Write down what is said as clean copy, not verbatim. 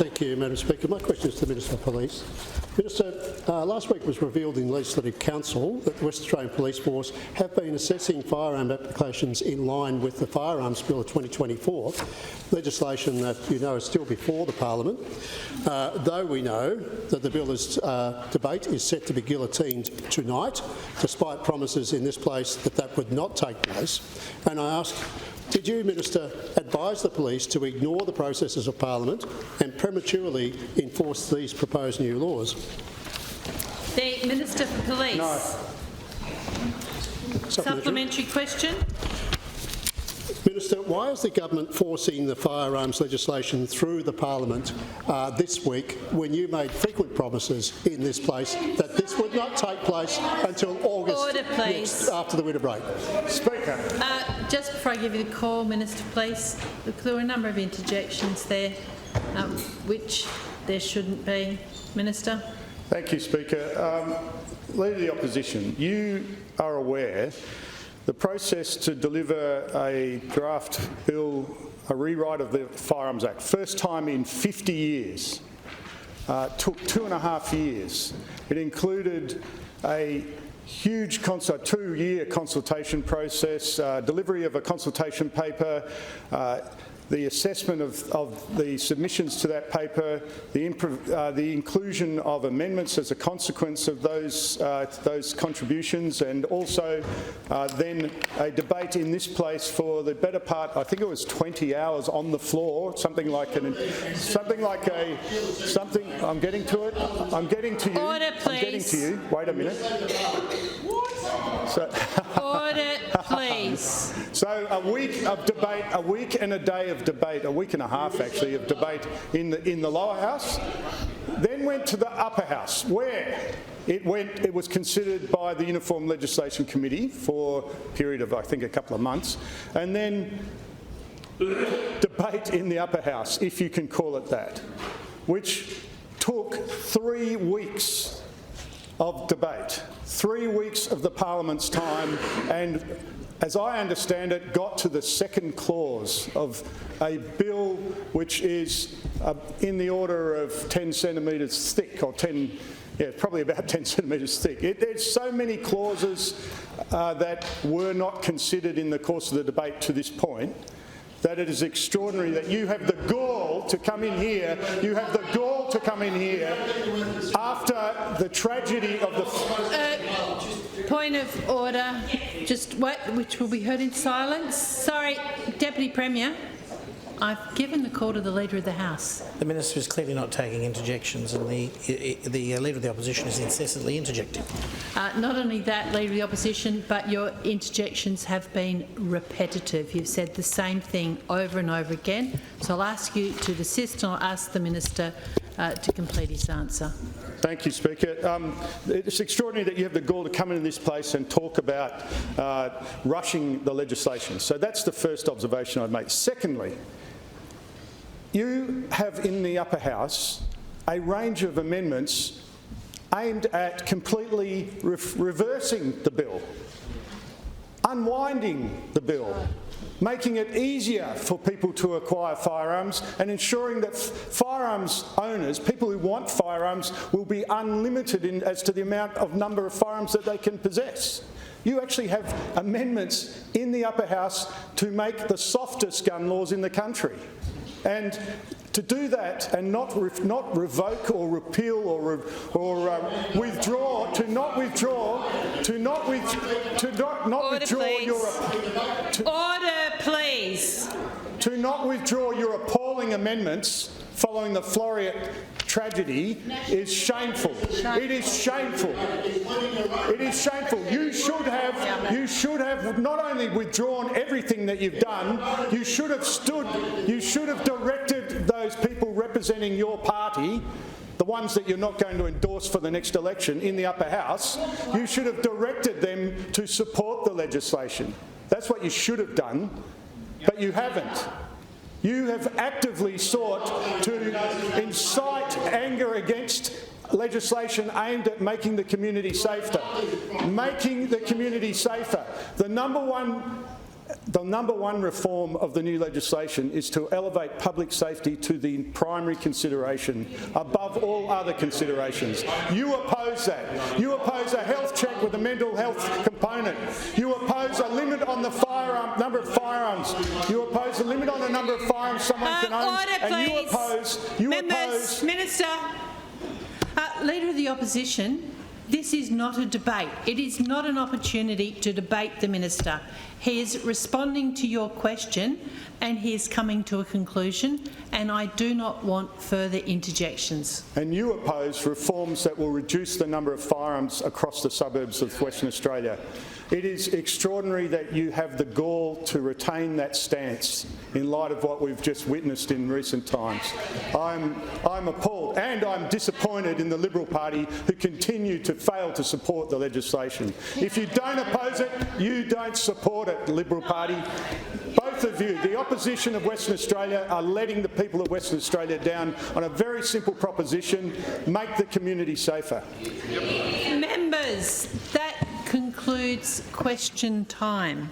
Thank you, Madam Speaker. My question is to the Minister of Police. Minister, last week was revealed in Legislative Council that the West Australian Police Force have been assessing firearm applications in line with the Firearms Bill of 2024, legislation that you know is still before the Parliament, though we know that the bill's debate is set to be guillotined tonight, despite promises in this place that that would not take place. And I ask, did you, Minister, advise the police to ignore the processes of Parliament and prematurely enforce these proposed new laws? The Minister for Police. No. Supplementary question. Minister, why is the government forcing the firearms legislation through the Parliament this week when you made frequent promises in this place that this would not take place until August Order, please. after the winter break? Speaker. Just before I give you the call, Minister, please, look, there were a number of interjections there, which there shouldn't be. Minister. Thank you, Speaker. Leader of the Opposition, you are aware the process to deliver a draft bill, a rewrite of the Firearms Act, first time in 50 years, took 2.5 years. It included a huge 2-year consultation process, delivery of a consultation paper, the assessment of the submissions to that paper, the inclusion of amendments as a consequence of those contributions, and also then a debate in this place for the better part, I think it was 20 hours on the floor, I'm getting to it. I'm getting to you. Order, please. I'm getting to you. Wait a minute. Order, please. So a week of debate, a week and a day of debate, a week and a half actually of debate in the lower house, then went to the upper house where it was considered by the Uniform Legislation Committee for a period of I think a couple of months, and then debate in the upper house, if you can call it that, which took 3 weeks of debate, 3 weeks of the Parliament's time, and as I understand it, got to the second clause of a bill which is in the order of 10 centimetres thick, or probably about 10 centimetres thick. There's so many clauses that were not considered in the course of the debate to this point that it is extraordinary that you have the gall to come in here, after the tragedy of the... Point of order, just wait, which will be heard in silence. Sorry, Deputy Premier, I've given the call to the Leader of the House. The Minister is clearly not taking interjections, and the Leader of the Opposition is incessantly interjecting. Not only that, Leader of the Opposition, but your interjections have been repetitive. You've said the same thing over and over again. So I'll ask you to desist, and I'll ask the Minister to complete his answer. Thank you, Speaker. It's extraordinary that you have the gall to come into this place and talk about rushing the legislation. So that's the first observation I'd make. Secondly, you have in the upper house a range of amendments aimed at completely reversing the bill, unwinding the bill, making it easier for people to acquire firearms, and ensuring that firearms owners, people who want firearms, will be unlimited as to the number of firearms that they can possess. You actually have amendments in the upper house to make the softest gun laws in the country. And to do that and not revoke or repeal or withdraw, to not withdraw your appalling amendments following the Floriat tragedy is shameful. It is shameful. It is shameful. You should have not only withdrawn everything that you've done, you should have directed those people representing your party, the ones that you're not going to endorse for the next election in the upper house, you should have directed them to support the legislation. That's what you should have done, but you haven't. You have actively sought to incite anger against legislation aimed at making the community safer. Making the community safer. The number one The number one reform of the new legislation is to elevate public safety to the primary consideration above all other considerations. You oppose that. You oppose a health check with a mental health component. You oppose a limit on the number of firearms. You oppose a limit on the number of firearms someone can own. Order, and please. you Members, oppose... Minister. Leader of the Opposition, this is not a debate. It is not an opportunity to debate the Minister. He is responding to your question and he is coming to a conclusion, and I do not want further interjections. And you oppose reforms that will reduce the number of firearms across the suburbs of Western Australia. It is extraordinary that you have the gall to retain that stance in light of what we've just witnessed in recent times. I'm appalled, and I'm disappointed in the Liberal Party, who continue to fail to support the legislation. If you don't oppose it, you don't support it, Liberal Party. Both of you, the opposition of Western Australia, are letting the people of Western Australia down on a very simple proposition: make the community safer. Members, that concludes question time.